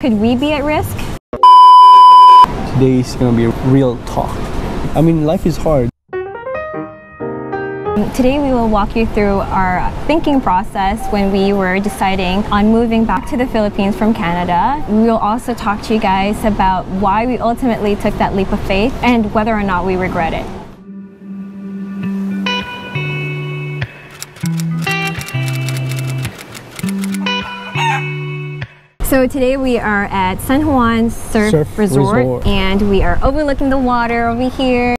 Could we be at risk? Today's gonna be a real talk. I mean, life is hard. Today we will walk you through our thinking process when we were deciding on moving back to the Philippines from Canada. We will also talk to you guys about why we ultimately took that leap of faith and whether or not we regret it. So today we are at San Juan Surf Resort and we are overlooking the water over here.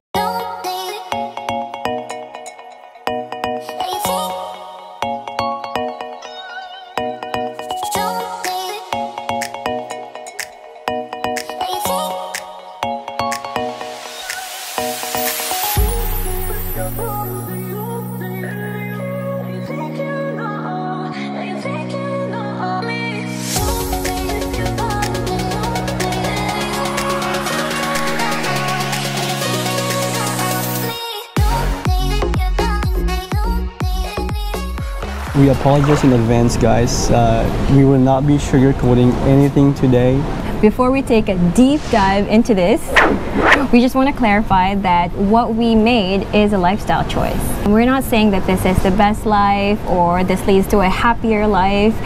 We apologize in advance, guys. We will not be sugarcoating anything today. Before we take a deep dive into this, we just want to clarify that what we made is a lifestyle choice. We're not saying that this is the best life or this leads to a happier life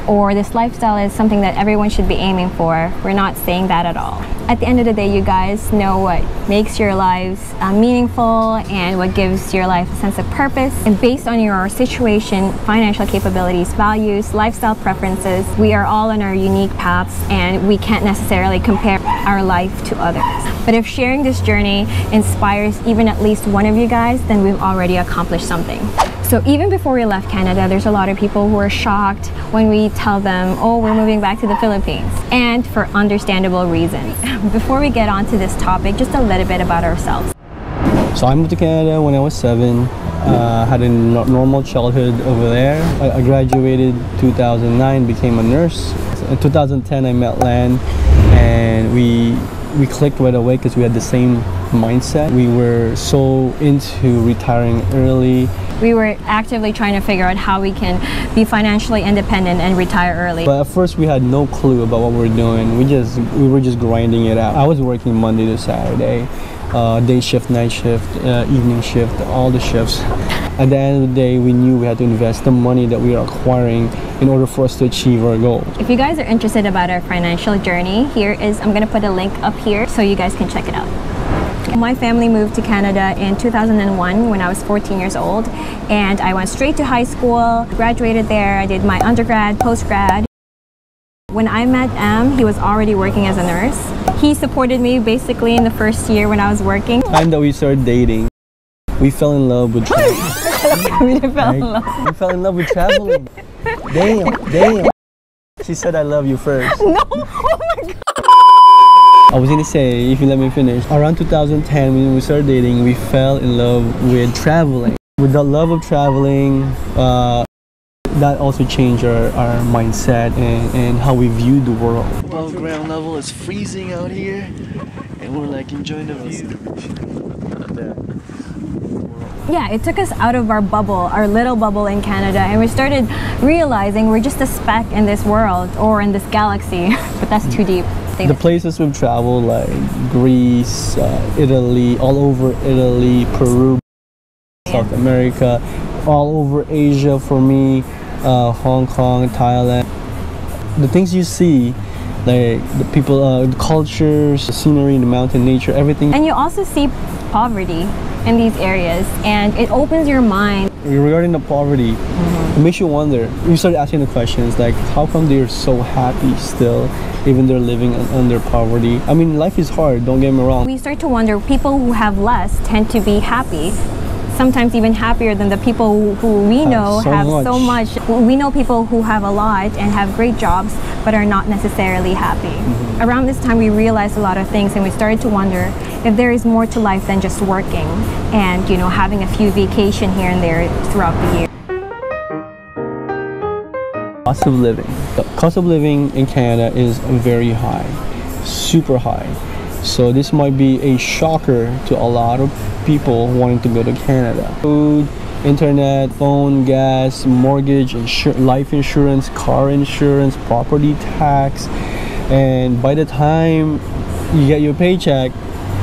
or this lifestyle is something that everyone should be aiming for. We're not saying that at all. At the end of the day, you guys know what makes your lives meaningful and what gives your life a sense of purpose. And based on your situation, financial capabilities, values, lifestyle preferences, we are all on our unique paths and we can't necessarily compare our life to others. But if sharing this journey inspires even at least one of you guys, then we've already accomplished something. So even before we left Canada, there's a lot of people who are shocked when we tell them, oh, we're moving back to the Philippines, and for understandable reasons. Before we get on to this topic, just a little bit about ourselves. So I moved to Canada when I was 7. Had a normal childhood over there. I graduated 2009, became a nurse. In 2010, I met Lan, and we clicked right away because we had the same mindset. We were so into retiring early. We were actively trying to figure out how we can be financially independent and retire early. But at first we had no clue about what we were doing. We were just grinding it out. I was working Monday to Saturday, day shift, night shift, evening shift, all the shifts. At the end of the day, we knew we had to invest the money that we are acquiring in order for us to achieve our goal. If you guys are interested about our financial journey, I'm gonna put a link up here so you guys can check it out. My family moved to Canada in 2001 when I was 14 years old, and I went straight to high school, graduated there. I did my undergrad, postgrad. When I met M, he was already working as a nurse. He supported me basically in the first year when I was working. The time that we started dating, we fell in love with traveling. We fell in love. We fell in love with traveling. Damn. She said I love you first. No, oh my God. I was gonna say, if you let me finish, around 2010 when we started dating, we fell in love with traveling. With the love of traveling, that also changed our mindset and how we view the world. Above ground level, is freezing out here, and we're like enjoying the view. Yeah, it took us out of our bubble, our little bubble in Canada, and we started realizing we're just a speck in this world or in this galaxy, but that's too deep. The places we've traveled, like Greece, Italy, all over Italy, Peru, South America, all over Asia for me, Hong Kong, Thailand. The things you see, like the people, the cultures, the scenery, the mountain, nature, everything. And you also see poverty in these areas, and it opens your mind. Regarding the poverty, it makes you wonder. You start asking the questions like, how come they're so happy still, even they're living under poverty? I mean, life is hard, don't get me wrong. We start to wonder, people who have less tend to be happy, sometimes even happier than the people who we know have so much. We know people who have a lot and have great jobs, but are not necessarily happy. Around this time, we realized a lot of things, and we started to wonder if there is more to life than just working and, you know, having a few vacation here and there throughout the year. Cost of living. The cost of living in Canada is very high, super high. So this might be a shocker to a lot of people wanting to go to Canada. Food, internet, phone, gas, mortgage, life insurance, car insurance, property tax, and by the time you get your paycheck,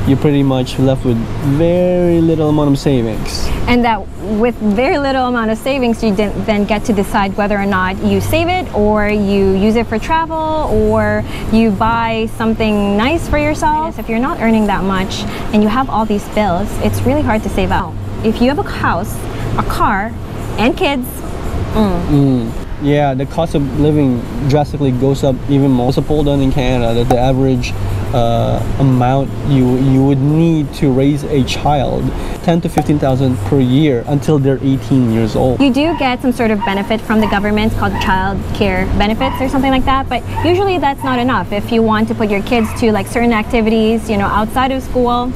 you're pretty much left with very little amount of savings. And that with very little amount of savings, you then get to decide whether or not you save it, or you use it for travel, or you buy something nice for yourself. If you're not earning that much and you have all these bills, it's really hard to save up. If you have a house, a car, and kids, yeah, the cost of living drastically goes up even more. It's a poll done in Canada that the average amount you would need to raise a child, 10 to 15,000 per year until they're 18 years old. You do get some sort of benefit from the government called child care benefits or something like that, but usually that's not enough. If you want to put your kids to like certain activities, you know, outside of school,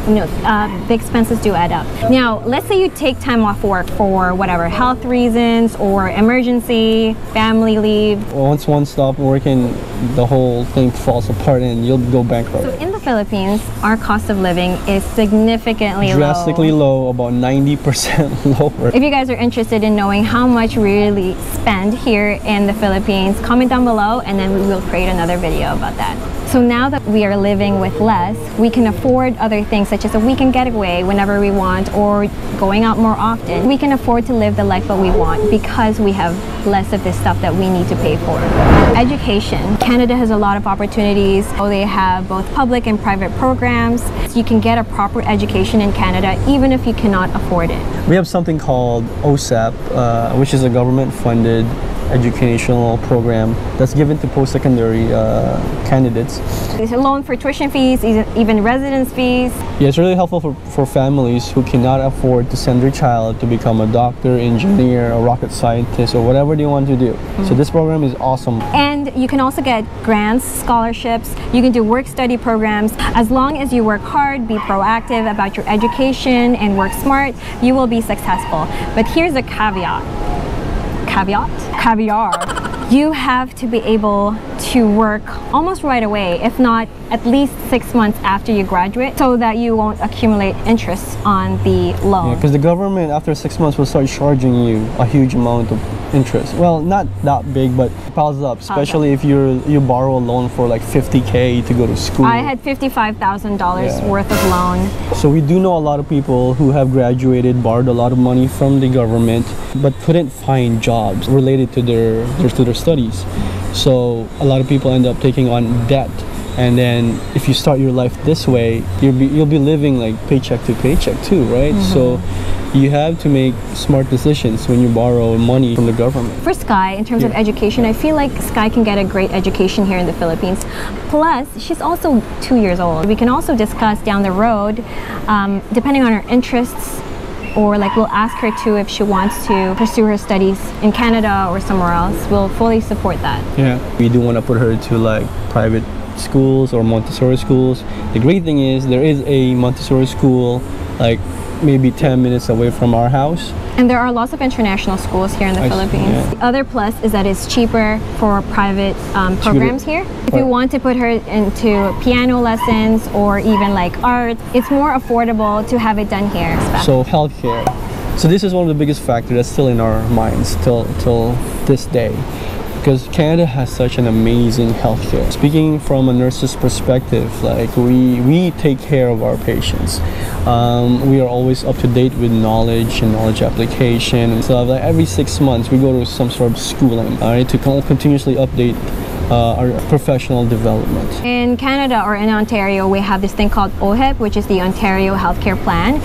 the expenses do add up. Now, let's say you take time off work for whatever, health reasons or emergency, family leave. Once one stops working, the whole thing falls apart and you'll go bankrupt. So in the Philippines, our cost of living is significantly drastically low, about 90% lower. If you guys are interested in knowing how much we really spend here in the Philippines, comment down below and then we will create another video about that. So now that we are living with less, we can afford other things such as a weekend getaway whenever we want, or going out more often. We can afford to live the life that we want because we have less of this stuff that we need to pay for. Education. Canada has a lot of opportunities. So they have both public and private programs. So you can get a proper education in Canada even if you cannot afford it. We have something called OSAP, which is a government-funded educational program that's given to post-secondary candidates. There's a loan for tuition fees, even residence fees. Yeah, it's really helpful for families who cannot afford to send their child to become a doctor, engineer, a rocket scientist, or whatever they want to do. So this program is awesome. And you can also get grants, scholarships. You can do work-study programs. As long as you work hard, be proactive about your education, and work smart, you will be successful. But here's a caveat. Caviar. You have to be able to work almost right away, if not at least 6 months after you graduate, so that you won't accumulate interest on the loan. Yeah, because the government after 6 months will start charging you a huge amount of interest. Well, not that big, but it piles up, especially if you borrow a loan for like 50K to go to school. I had $55,000 worth of loan. So we do know a lot of people who have graduated, borrowed a lot of money from the government, but couldn't find jobs related to their studies. So a lot of people end up taking on debt. And then if you start your life this way, you'll be living like paycheck to paycheck too, right? So you have to make smart decisions when you borrow money from the government. For Sky, in terms of education, I feel like Sky can get a great education here in the Philippines. Plus, she's also 2 years old. We can also discuss down the road, depending on her interests, or like we'll ask her to if she wants to pursue her studies in Canada or somewhere else. We'll fully support that. Yeah, we do want to put her to like private schools or Montessori schools. The great thing is there is a Montessori school like maybe 10 minutes away from our house. And there are lots of international schools here in the Philippines. Yeah. The other plus is that it's cheaper for private programs here. If you want to put her into piano lessons or even like art, it's more affordable to have it done here. So healthcare. So this is one of the biggest factors that's still in our minds till this day, because Canada has such an amazing healthcare. Speaking from a nurse's perspective, like we take care of our patients. We are always up to date with knowledge and knowledge application and stuff. Like every 6 months, we go to some sort of schooling, all right, to continuously update our professional development. In Canada or in Ontario, we have this thing called OHIP, which is the Ontario Healthcare Plan.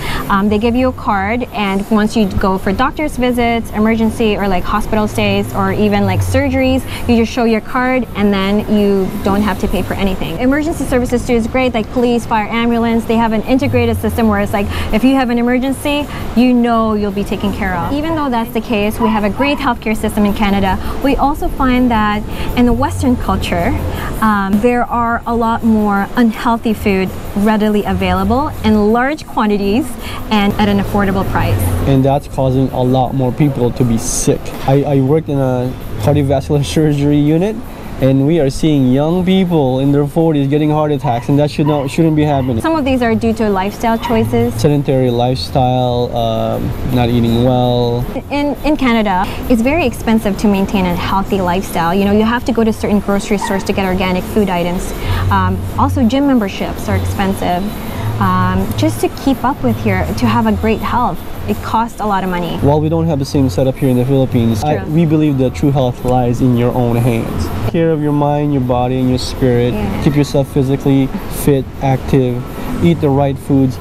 They give you a card, and once you go for doctor's visits, emergency or like hospital stays, or even like surgeries, you just show your card and then you don't have to pay for anything. Emergency services too is great, like police, fire, ambulance. They have an integrated system where it's like if you have an emergency, you know you'll be taken care of. Even though that's the case, we have a great healthcare system in Canada. We also find that in the Western culture, there are a lot more unhealthy food readily available in large quantities and at an affordable price. And that's causing a lot more people to be sick. I worked in a cardiovascular surgery unit, And we are seeing young people in their 40s getting heart attacks, and that shouldn't be happening. Some of these are due to lifestyle choices. Sedentary lifestyle, not eating well. In Canada, it's very expensive to maintain a healthy lifestyle. You know, you have to go to certain grocery stores to get organic food items. Also, gym memberships are expensive. Just to keep up with here, to have a great health, it costs a lot of money. While we don't have the same setup here in the Philippines, we believe that true health lies in your own hands. Take care of your mind, your body, and your spirit. Yeah. Keep yourself physically fit, active, eat the right foods,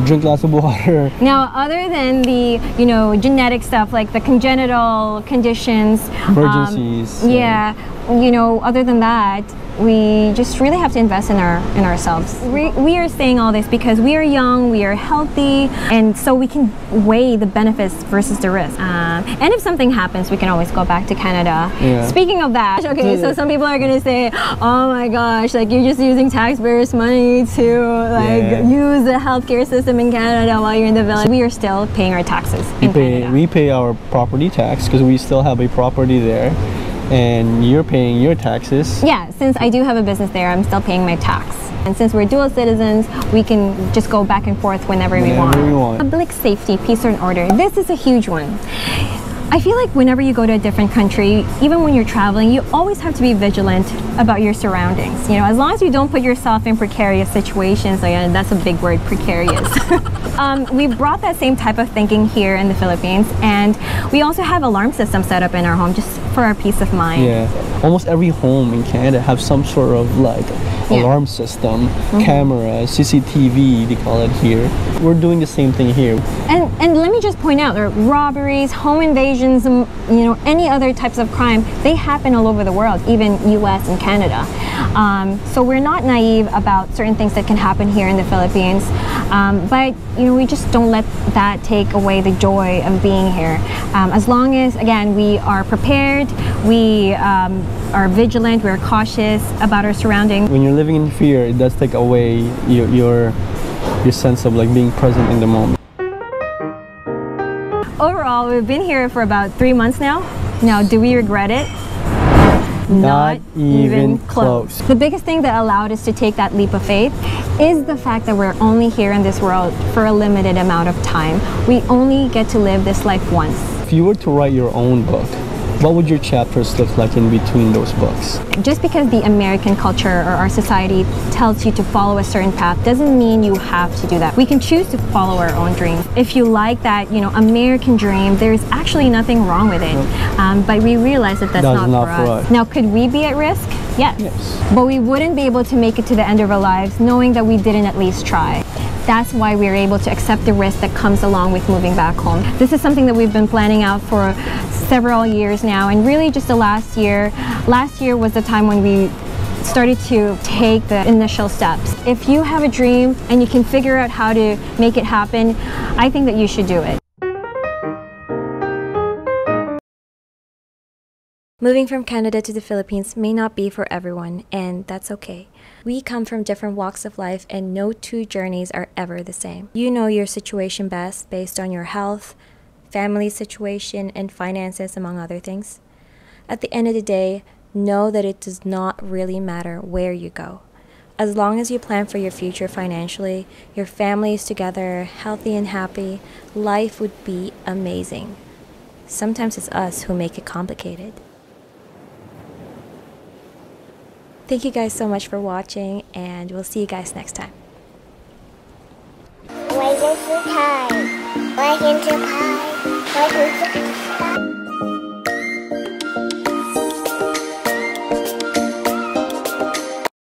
drink lots of water. Now, other than the, you know, genetic stuff like the congenital conditions, Emergencies. yeah, you know, other than that, we just really have to invest in ourselves. We are saying all this because we are young, we are healthy, and so we can weigh the benefits versus the risk. And if something happens, we can always go back to Canada. Yeah. Speaking of that, okay, so some people are gonna say, oh my gosh, like you're just using taxpayers' money to like use the healthcare system in Canada while you're in the village. We are still paying our taxes in Canada. We pay our property tax because we still have a property there. And you're paying your taxes. Yeah, since I do have a business there, I'm still paying my tax. And since we're dual citizens, we can just go back and forth whenever we want. Public safety, peace and order. This is a huge one. I feel like whenever you go to a different country, even when you're traveling, you always have to be vigilant about your surroundings. You know, as long as you don't put yourself in precarious situations, like, that's a big word, precarious. We brought that same type of thinking here in the Philippines, and we also have alarm systems set up in our home just for our peace of mind. Yeah, almost every home in Canada have some sort of like alarm system, cameras, CCTV, they call it here. We're doing the same thing here. And let me just point out, there are robberies, home invasions, you know, any other types of crime, they happen all over the world, even US and Canada. So we're not naive about certain things that can happen here in the Philippines, but you know, we just don't let that take away the joy of being here. As long as, again, we are prepared, we are vigilant, we're cautious about our surroundings. When you're living in fear, it does take away your sense of like being present in the moment. Overall, we've been here for about 3 months now. Now, do we regret it? Not even close. The biggest thing that allowed us to take that leap of faith is the fact that we're only here in this world for a limited amount of time. We only get to live this life once. If you were to write your own book, what would your chapters look like in between those books? Just because the American culture or our society tells you to follow a certain path doesn't mean you have to do that. We can choose to follow our own dream. If you like that, you know, American dream, there's actually nothing wrong with it. But we realize that that's not for us. Now, could we be at risk? Yes. But we wouldn't be able to make it to the end of our lives knowing that we didn't at least try. That's why we're able to accept the risk that comes along with moving back home. This is something that we've been planning out for several years now, and really just the last year was the time when we started to take the initial steps. If you have a dream and you can figure out how to make it happen, I think that you should do it. Moving from Canada to the Philippines may not be for everyone, and that's okay. We come from different walks of life, and no two journeys are ever the same. You know your situation best based on your health, family situation, and finances, among other things. At the end of the day, know that it does not really matter where you go. As long as you plan for your future financially, your family is together, healthy and happy, life would be amazing. Sometimes it's us who make it complicated. Thank you guys so much for watching, and we'll see you guys next time. Welcome to Thai. Welcome to Thai. Welcome to